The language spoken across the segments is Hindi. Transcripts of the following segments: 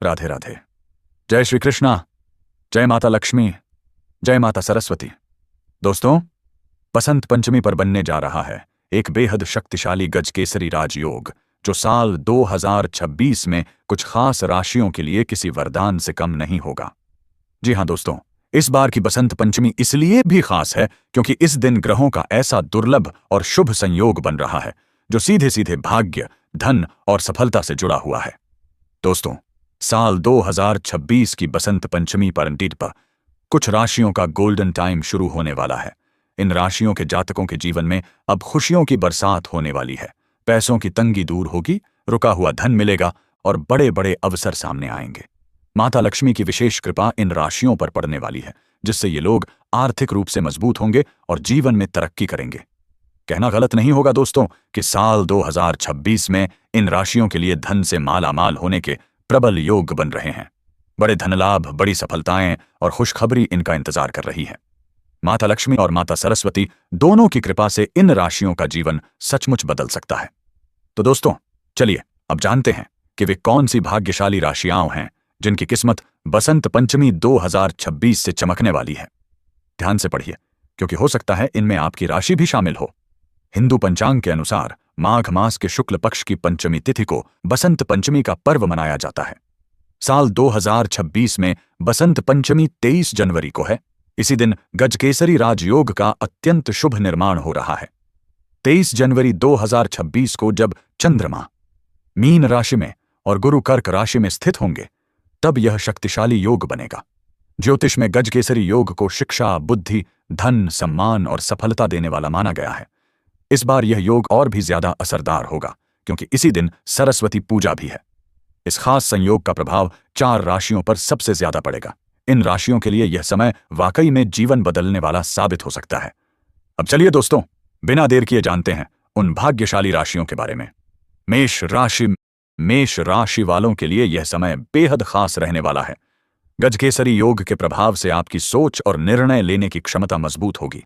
राधे राधे। जय श्री कृष्णा। जय माता लक्ष्मी। जय माता सरस्वती। दोस्तों, बसंत पंचमी पर बनने जा रहा है एक बेहद शक्तिशाली गजकेसरी राजयोग, जो साल 2026 में कुछ खास राशियों के लिए किसी वरदान से कम नहीं होगा। जी हां दोस्तों, इस बार की बसंत पंचमी इसलिए भी खास है क्योंकि इस दिन ग्रहों का ऐसा दुर्लभ और शुभ संयोग बन रहा है जो सीधे सीधे भाग्य, धन और सफलता से जुड़ा हुआ है। दोस्तों, साल 2026 की बसंत पंचमी पर कुछ राशियों का गोल्डन टाइम शुरू होने वाला है। इन राशियों के जातकों के जीवन में अब खुशियों की बरसात होने वाली है। पैसों की तंगी दूर होगी, रुका हुआ धन मिलेगा और बड़े बड़े अवसर सामने आएंगे। माता लक्ष्मी की विशेष कृपा इन राशियों पर पड़ने वाली है, जिससे ये लोग आर्थिक रूप से मजबूत होंगे और जीवन में तरक्की करेंगे। कहना गलत नहीं होगा दोस्तों कि साल 2026 में इन राशियों के लिए धन से मालामाल होने के प्रबल योग बन रहे हैं। बड़े धनलाभ, बड़ी सफलताएं और खुशखबरी इनका इंतजार कर रही है। माता लक्ष्मी और माता सरस्वती दोनों की कृपा से इन राशियों का जीवन सचमुच बदल सकता है। तो दोस्तों, चलिए अब जानते हैं कि वे कौन सी भाग्यशाली राशियां हैं जिनकी किस्मत बसंत पंचमी 2026 से चमकने वाली है। ध्यान से पढ़िए, क्योंकि हो सकता है इनमें आपकी राशि भी शामिल हो। हिंदू पंचांग के अनुसार माघ मास के शुक्ल पक्ष की पंचमी तिथि को बसंत पंचमी का पर्व मनाया जाता है। साल 2026 में बसंत पंचमी 23 जनवरी को है। इसी दिन गजकेसरी राजयोग का अत्यंत शुभ निर्माण हो रहा है। 23 जनवरी 2026 को जब चंद्रमा मीन राशि में और गुरु कर्क राशि में स्थित होंगे, तब यह शक्तिशाली योग बनेगा। ज्योतिष में गजकेसरी योग को शिक्षा, बुद्धि, धन, सम्मान और सफलता देने वाला माना गया है। इस बार यह योग और भी ज्यादा असरदार होगा क्योंकि इसी दिन सरस्वती पूजा भी है। इस खास संयोग का प्रभाव 4 राशियों पर सबसे ज्यादा पड़ेगा। इन राशियों के लिए यह समय वाकई में जीवन बदलने वाला साबित हो सकता है। अब चलिए दोस्तों, बिना देर किए जानते हैं उन भाग्यशाली राशियों के बारे में। मेष राशि वालों के लिए यह समय बेहद खास रहने वाला है। गजकेसरी योग के प्रभाव से आपकी सोच और निर्णय लेने की क्षमता मजबूत होगी।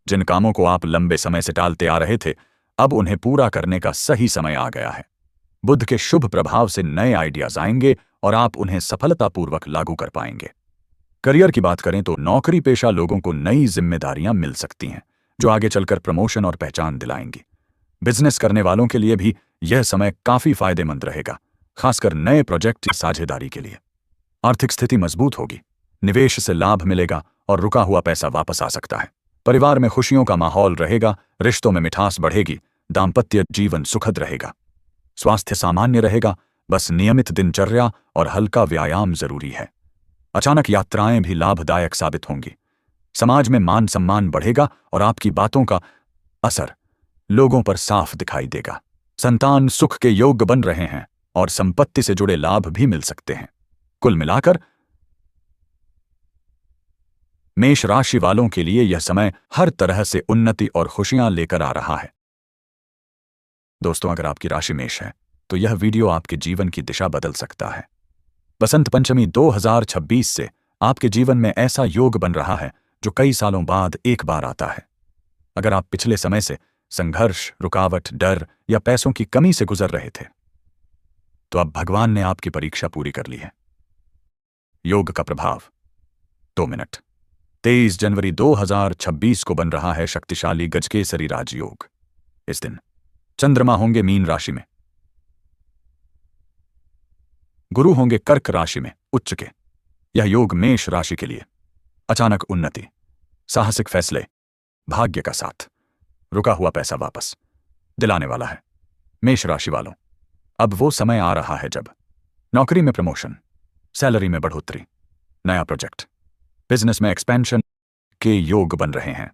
जिन कामों को आप लंबे समय से टालते आ रहे थे, अब उन्हें पूरा करने का सही समय आ गया है। बुध के शुभ प्रभाव से नए आइडियाज आएंगे और आप उन्हें सफलतापूर्वक लागू कर पाएंगे। करियर की बात करें तो नौकरी पेशा लोगों को नई जिम्मेदारियां मिल सकती हैं, जो आगे चलकर प्रमोशन और पहचान दिलाएंगी। बिजनेस करने वालों के लिए भी यह समय काफी फायदेमंद रहेगा, खासकर नए प्रोजेक्ट या साझेदारी के लिए। आर्थिक स्थिति मजबूत होगी, निवेश से लाभ मिलेगा और रुका हुआ पैसा वापस आ सकता है। परिवार में खुशियों का माहौल रहेगा, रिश्तों में मिठास बढ़ेगी, दाम्पत्य जीवन सुखद रहेगा। स्वास्थ्य सामान्य रहेगा, बस नियमित दिनचर्या और हल्का व्यायाम जरूरी है। अचानक यात्राएं भी लाभदायक साबित होंगी। समाज में मान सम्मान बढ़ेगा और आपकी बातों का असर लोगों पर साफ दिखाई देगा। संतान सुख के योग बन रहे हैं और संपत्ति से जुड़े लाभ भी मिल सकते हैं। कुल मिलाकर मेष राशि वालों के लिए यह समय हर तरह से उन्नति और खुशियां लेकर आ रहा है। दोस्तों, अगर आपकी राशि मेष है तो यह वीडियो आपके जीवन की दिशा बदल सकता है। बसंत पंचमी 2026 से आपके जीवन में ऐसा योग बन रहा है जो कई सालों बाद एक बार आता है। अगर आप पिछले समय से संघर्ष, रुकावट, डर या पैसों की कमी से गुजर रहे थे, तो अब भगवान ने आपकी परीक्षा पूरी कर ली है। योग का प्रभाव 2 मिनट। 23 जनवरी 2026 को बन रहा है शक्तिशाली गजकेसरी राजयोग। इस दिन चंद्रमा होंगे मीन राशि में, गुरु होंगे कर्क राशि में उच्च के। यह योग मेष राशि के लिए अचानक उन्नति, साहसिक फैसले, भाग्य का साथ, रुका हुआ पैसा वापस दिलाने वाला है। मेष राशि वालों, अब वो समय आ रहा है जब नौकरी में प्रमोशन, सैलरी में बढ़ोतरी, नया प्रोजेक्ट, बिजनेस में एक्सपेंशन के योग बन रहे हैं।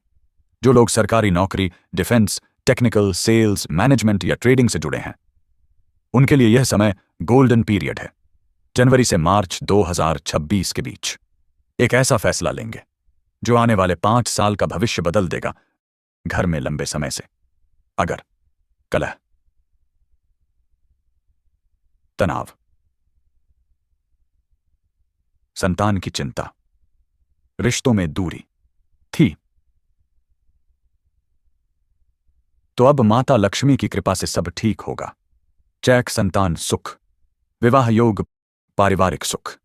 जो लोग सरकारी नौकरी, डिफेंस, टेक्निकल, सेल्स, मैनेजमेंट या ट्रेडिंग से जुड़े हैं, उनके लिए यह समय गोल्डन पीरियड है। जनवरी से मार्च 2026 के बीच एक ऐसा फैसला लेंगे जो आने वाले 5 साल का भविष्य बदल देगा। घर में लंबे समय से अगर कलह, तनाव, संतान की चिंता, रिश्तों में दूरी थी, तो अब माता लक्ष्मी की कृपा से सब ठीक होगा। चैक संतान सुख, विवाह योग, पारिवारिक सुख,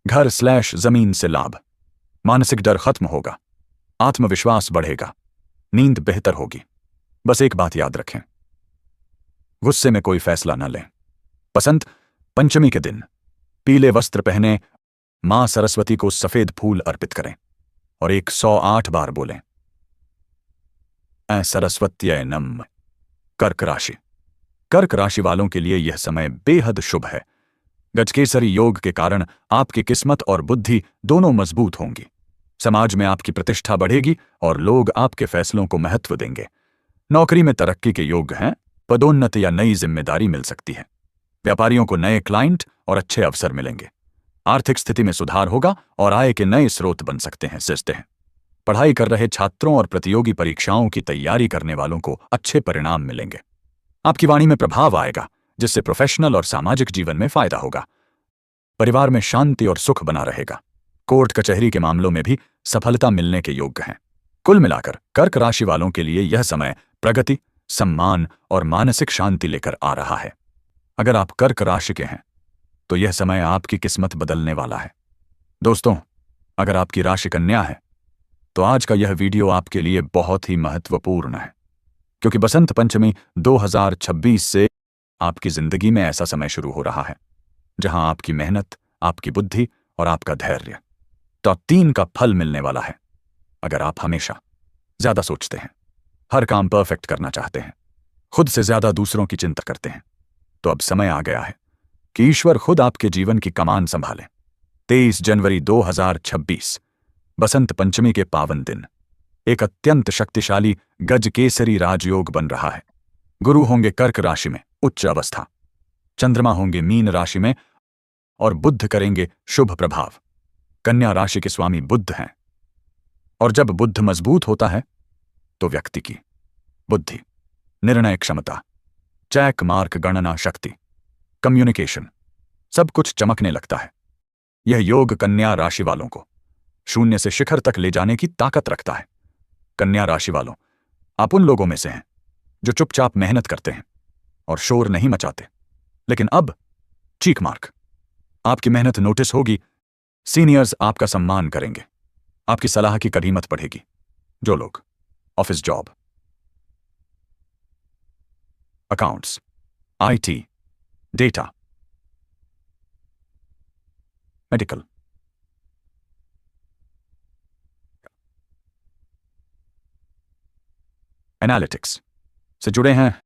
घर/जमीन से लाभ, मानसिक डर खत्म होगा, आत्मविश्वास बढ़ेगा, नींद बेहतर होगी। बस एक बात याद रखें, गुस्से में कोई फैसला न लें। बसंत पंचमी के दिन पीले वस्त्र पहने मां सरस्वती को सफेद फूल अर्पित करें और 108 बार बोलें, ऐ सरस्वत्यय नमः। कर्क राशि। कर्क राशि वालों के लिए यह समय बेहद शुभ है। गजकेसरी योग के कारण आपकी किस्मत और बुद्धि दोनों मजबूत होंगी। समाज में आपकी प्रतिष्ठा बढ़ेगी और लोग आपके फैसलों को महत्व देंगे। नौकरी में तरक्की के योग हैं, पदोन्नति या नई जिम्मेदारी मिल सकती है। व्यापारियों को नए क्लाइंट और अच्छे अवसर मिलेंगे। आर्थिक स्थिति में सुधार होगा और आय के नए स्रोत बन सकते हैं। पढ़ाई कर रहे छात्रों और प्रतियोगी परीक्षाओं की तैयारी करने वालों को अच्छे परिणाम मिलेंगे। आपकी वाणी में प्रभाव आएगा, जिससे प्रोफेशनल और सामाजिक जीवन में फायदा होगा। परिवार में शांति और सुख बना रहेगा। कोर्ट कचहरी के मामलों में भी सफलता मिलने के योग्य हैं। कुल मिलाकर कर्क राशि वालों के लिए यह समय प्रगति, सम्मान और मानसिक शांति लेकर आ रहा है। अगर आप कर्क राशि के हैं तो यह समय आपकी किस्मत बदलने वाला है। दोस्तों, अगर आपकी राशि कन्या है तो आज का यह वीडियो आपके लिए बहुत ही महत्वपूर्ण है, क्योंकि बसंत पंचमी 2026 से आपकी जिंदगी में ऐसा समय शुरू हो रहा है जहां आपकी मेहनत, आपकी बुद्धि और आपका धैर्य तो 3 का फल मिलने वाला है। अगर आप हमेशा ज्यादा सोचते हैं, हर काम परफेक्ट करना चाहते हैं, खुद से ज्यादा दूसरों की चिंता करते हैं, तो अब समय आ गया है कि ईश्वर खुद आपके जीवन की कमान संभाले। 23 जनवरी 2026 बसंत पंचमी के पावन दिन एक अत्यंत शक्तिशाली गजकेसरी राजयोग बन रहा है। गुरु होंगे कर्क राशि में उच्च अवस्था, चंद्रमा होंगे मीन राशि में और बुध करेंगे शुभ प्रभाव। कन्या राशि के स्वामी बुध हैं, और जब बुध मजबूत होता है तो व्यक्ति की बुद्धि, निर्णय क्षमता, चेक मार्क गणना शक्ति, कम्युनिकेशन सब कुछ चमकने लगता है। यह योग कन्या राशि वालों को शून्य से शिखर तक ले जाने की ताकत रखता है। कन्या राशि वालों, आप उन लोगों में से हैं जो चुपचाप मेहनत करते हैं और शोर नहीं मचाते, लेकिन अब चीक मार्क, आपकी मेहनत नोटिस होगी। सीनियर्स आपका सम्मान करेंगे, आपकी सलाह की कभी मत पड़ेगी। जो लोग office job, accounts, IT, data, medical, analytics से जुड़े हैं,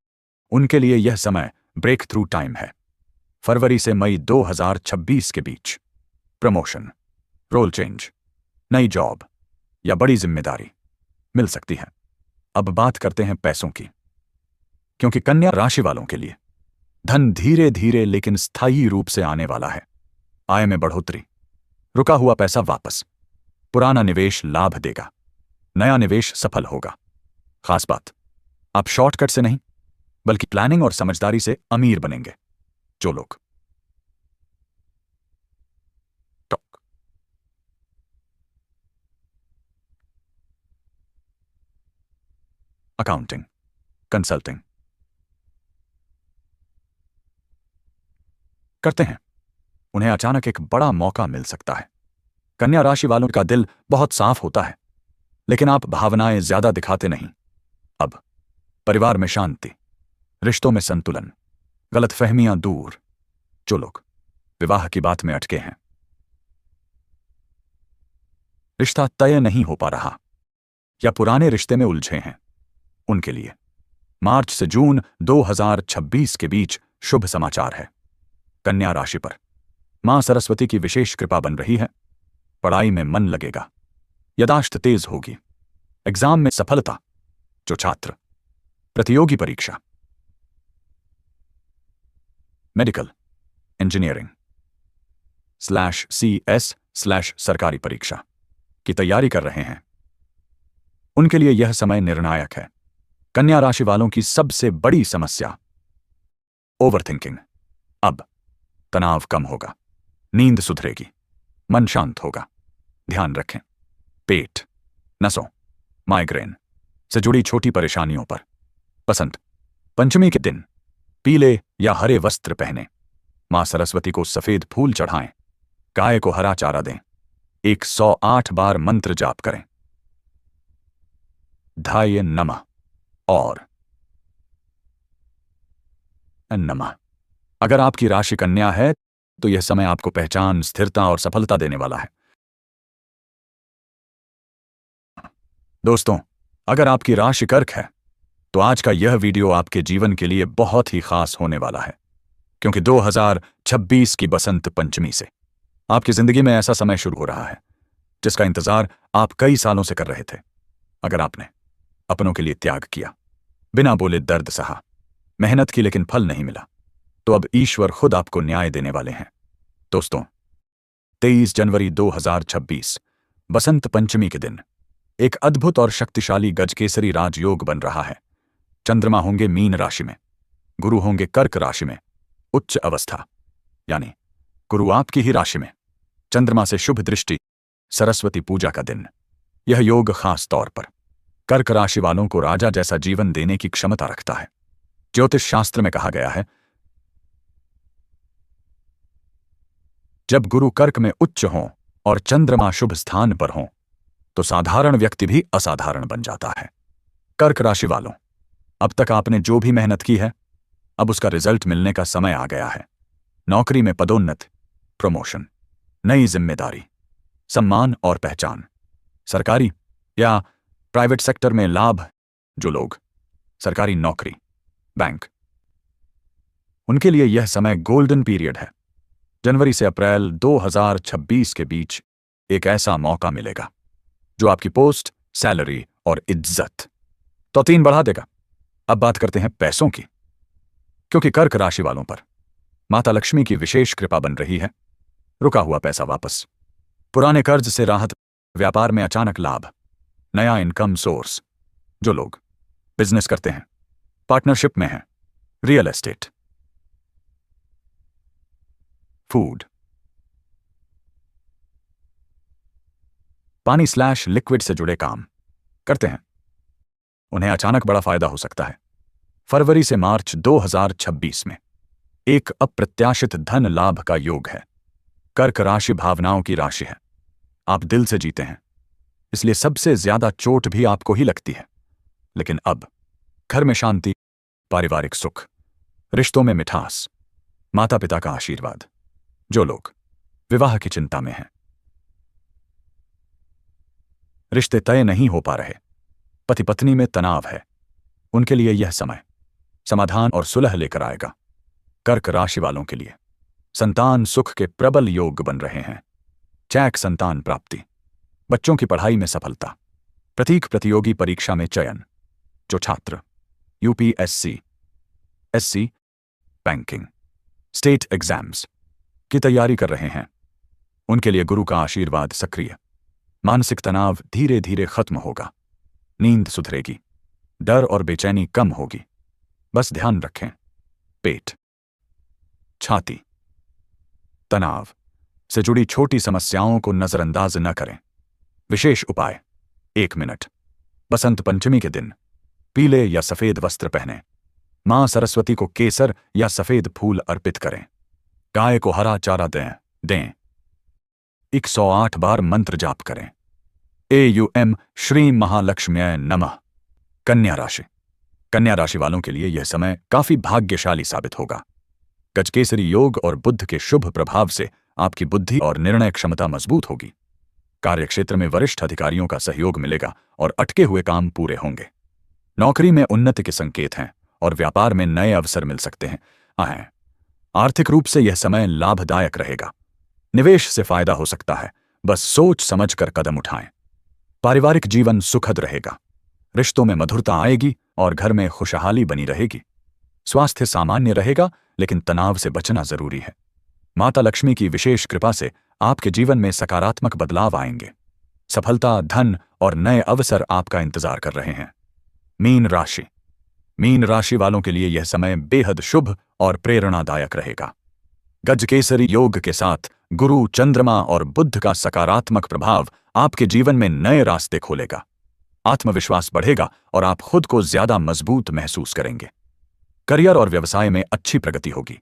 उनके लिए यह समय ब्रेक थ्रू टाइम है। फरवरी से मई 2026 के बीच प्रमोशन, रोल चेंज, नई जॉब या बड़ी जिम्मेदारी मिल सकती है। अब बात करते हैं पैसों की, क्योंकि कन्या राशि वालों के लिए धन धीरे धीरे लेकिन स्थायी रूप से आने वाला है। आय में बढ़ोतरी, रुका हुआ पैसा वापस, पुराना निवेश लाभ देगा, नया निवेश सफल होगा। खास बात, आप शॉर्टकट से नहीं बल्कि प्लानिंग और समझदारी से अमीर बनेंगे। जो लोग टॉक, अकाउंटिंग, कंसल्टिंग करते हैं, उन्हें अचानक एक बड़ा मौका मिल सकता है। कन्या राशि वालों का दिल बहुत साफ होता है, लेकिन आप भावनाएं ज्यादा दिखाते नहीं। अब परिवार में शांति, रिश्तों में संतुलन, गलतफहमियां दूर। जो लोग विवाह की बात में अटके हैं, रिश्ता तय नहीं हो पा रहा या पुराने रिश्ते में उलझे हैं, उनके लिए मार्च से जून 2026 के बीच शुभ समाचार है। कन्या राशि पर मां सरस्वती की विशेष कृपा बन रही है। पढ़ाई में मन लगेगा, यादाश्त तेज होगी, एग्जाम में सफलता। जो छात्र प्रतियोगी परीक्षा, मेडिकल, इंजीनियरिंग /CS/ सरकारी परीक्षा की तैयारी कर रहे हैं, उनके लिए यह समय निर्णायक है। कन्या राशि वालों की सबसे बड़ी समस्या ओवरथिंकिंग। अब तनाव कम होगा, नींद सुधरेगी, मन शांत होगा। ध्यान रखें, पेट, नसों, माइग्रेन से जुड़ी छोटी परेशानियों पर। बसंत पंचमी के दिन पीले या हरे वस्त्र पहने मां सरस्वती को सफेद फूल चढ़ाएं, गाय को हरा चारा दें, 108 बार मंत्र जाप करें। ध्याय नमः और नमः। अगर आपकी राशि कन्या है तो यह समय आपको पहचान, स्थिरता और सफलता देने वाला है। दोस्तों, अगर आपकी राशि कर्क है तो आज का यह वीडियो आपके जीवन के लिए बहुत ही खास होने वाला है, क्योंकि 2026 की बसंत पंचमी से आपकी जिंदगी में ऐसा समय शुरू हो रहा है जिसका इंतजार आप कई सालों से कर रहे थे। अगर आपने अपनों के लिए त्याग किया, बिना बोले दर्द सहा, मेहनत की लेकिन फल नहीं मिला, तो अब ईश्वर खुद आपको न्याय देने वाले हैं। दोस्तों, 23 जनवरी 2026 बसंत पंचमी के दिन एक अद्भुत और शक्तिशाली गजकेसरी राजयोग बन रहा है। चंद्रमा होंगे मीन राशि में, गुरु होंगे कर्क राशि में उच्च अवस्था, यानी गुरु आपकी ही राशि में, चंद्रमा से शुभ दृष्टि, सरस्वती पूजा का दिन। यह योग खास तौर पर कर्क राशि वालों को राजा जैसा जीवन देने की क्षमता रखता है। ज्योतिष शास्त्र में कहा गया है, जब गुरु कर्क में उच्च हों और चंद्रमा शुभ स्थान पर हों तो साधारण व्यक्ति भी असाधारण बन जाता है। कर्क राशि वालों, अब तक आपने जो भी मेहनत की है, अब उसका रिजल्ट मिलने का समय आ गया है। नौकरी में पदोन्नति, प्रमोशन, नई जिम्मेदारी, सम्मान और पहचान, सरकारी या प्राइवेट सेक्टर में लाभ। जो लोग सरकारी नौकरी, बैंक, उनके लिए यह समय गोल्डन पीरियड है। जनवरी से अप्रैल 2026 के बीच एक ऐसा मौका मिलेगा जो आपकी पोस्ट, सैलरी और इज्जत तो 3 बढ़ा देगा। अब बात करते हैं पैसों की, क्योंकि कर्क राशि वालों पर माता लक्ष्मी की विशेष कृपा बन रही है। रुका हुआ पैसा वापस, पुराने कर्ज से राहत, व्यापार में अचानक लाभ, नया इनकम सोर्स। जो लोग बिजनेस करते हैं, पार्टनरशिप में हैं, रियल एस्टेट, फूड, पानी / लिक्विड से जुड़े काम करते हैं, उन्हें अचानक बड़ा फायदा हो सकता है। फरवरी से मार्च 2026 में एक अप्रत्याशित धन लाभ का योग है। कर्क राशि भावनाओं की राशि है। आप दिल से जीते हैं, इसलिए सबसे ज्यादा चोट भी आपको ही लगती है। लेकिन अब घर में शांति, पारिवारिक सुख, रिश्तों में मिठास, माता पिता का आशीर्वाद। जो लोग विवाह की चिंता में हैं, रिश्ते तय नहीं हो पा रहे, पति पत्नी में तनाव है, उनके लिए यह समय समाधान और सुलह लेकर आएगा। कर्क राशि वालों के लिए संतान सुख के प्रबल योग बन रहे हैं। चैक संतान प्राप्ति, बच्चों की पढ़ाई में सफलता, प्रतीक प्रतियोगी परीक्षा में चयन। जो छात्र UPSC, SC, banking, state exams की तैयारी कर रहे हैं, उनके लिए गुरु का आशीर्वाद सक्रिय। मानसिक तनाव धीरे धीरे खत्म होगा, नींद सुधरेगी, डर और बेचैनी कम होगी। बस ध्यान रखें, पेट, छाती, तनाव से जुड़ी छोटी समस्याओं को नजरअंदाज न करें। विशेष उपाय, 1 मिनट बसंत पंचमी के दिन पीले या सफेद वस्त्र पहनें, मां सरस्वती को केसर या सफेद फूल अर्पित करें, गाय को हरा चारा दें, 108 बार मंत्र जाप करें। एयुएम श्री महालक्ष्म्यै नमः। कन्या राशि, कन्या राशि वालों के लिए यह समय काफी भाग्यशाली साबित होगा। गजकेसरी योग और बुध के शुभ प्रभाव से आपकी बुद्धि और निर्णय क्षमता मजबूत होगी। कार्यक्षेत्र में वरिष्ठ अधिकारियों का सहयोग मिलेगा और अटके हुए काम पूरे होंगे। नौकरी में उन्नति के संकेत हैं और व्यापार में नए अवसर मिल सकते हैं। आर्थिक रूप से यह समय लाभदायक रहेगा। निवेश से फायदा हो सकता है, बस सोच समझकर कदम उठाएं। पारिवारिक जीवन सुखद रहेगा, रिश्तों में मधुरता आएगी और घर में खुशहाली बनी रहेगी। स्वास्थ्य सामान्य रहेगा, लेकिन तनाव से बचना जरूरी है। माता लक्ष्मी की विशेष कृपा से आपके जीवन में सकारात्मक बदलाव आएंगे। सफलता, धन और नए अवसर आपका इंतजार कर रहे हैं। मीन राशि, मीन राशि वालों के लिए यह समय बेहद शुभ और प्रेरणादायक रहेगा। गजकेसरी योग के साथ गुरु, चंद्रमा और बुध का सकारात्मक प्रभाव आपके जीवन में नए रास्ते खोलेगा। आत्मविश्वास बढ़ेगा और आप खुद को ज्यादा मजबूत महसूस करेंगे। करियर और व्यवसाय में अच्छी प्रगति होगी।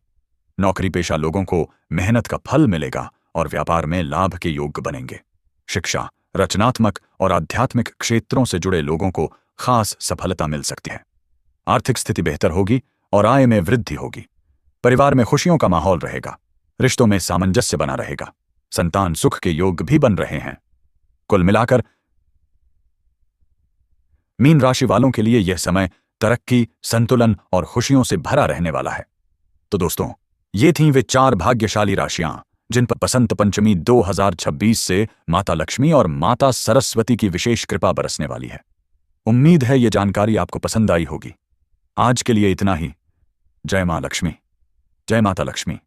नौकरी पेशा लोगों को मेहनत का फल मिलेगा और व्यापार में लाभ के योग्य बनेंगे। शिक्षा, रचनात्मक और आध्यात्मिक क्षेत्रों से जुड़े लोगों को खास सफलता मिल सकती है। आर्थिक स्थिति बेहतर होगी और आय में वृद्धि होगी। परिवार में खुशियों का माहौल रहेगा। रिश्तों में सामंजस्य बना रहेगा। संतान सुख के योग भी बन रहे हैं। कुल मिलाकर मीन राशि वालों के लिए यह समय तरक्की, संतुलन और खुशियों से भरा रहने वाला है। तो दोस्तों, ये थीं वे 4 भाग्यशाली राशियां जिन पर बसंत पंचमी 2026 से माता लक्ष्मी और माता सरस्वती की विशेष कृपा बरसने वाली है। उम्मीद है ये जानकारी आपको पसंद आई होगी। आज के लिए इतना ही। जय मां लक्ष्मी। जय माता लक्ष्मी।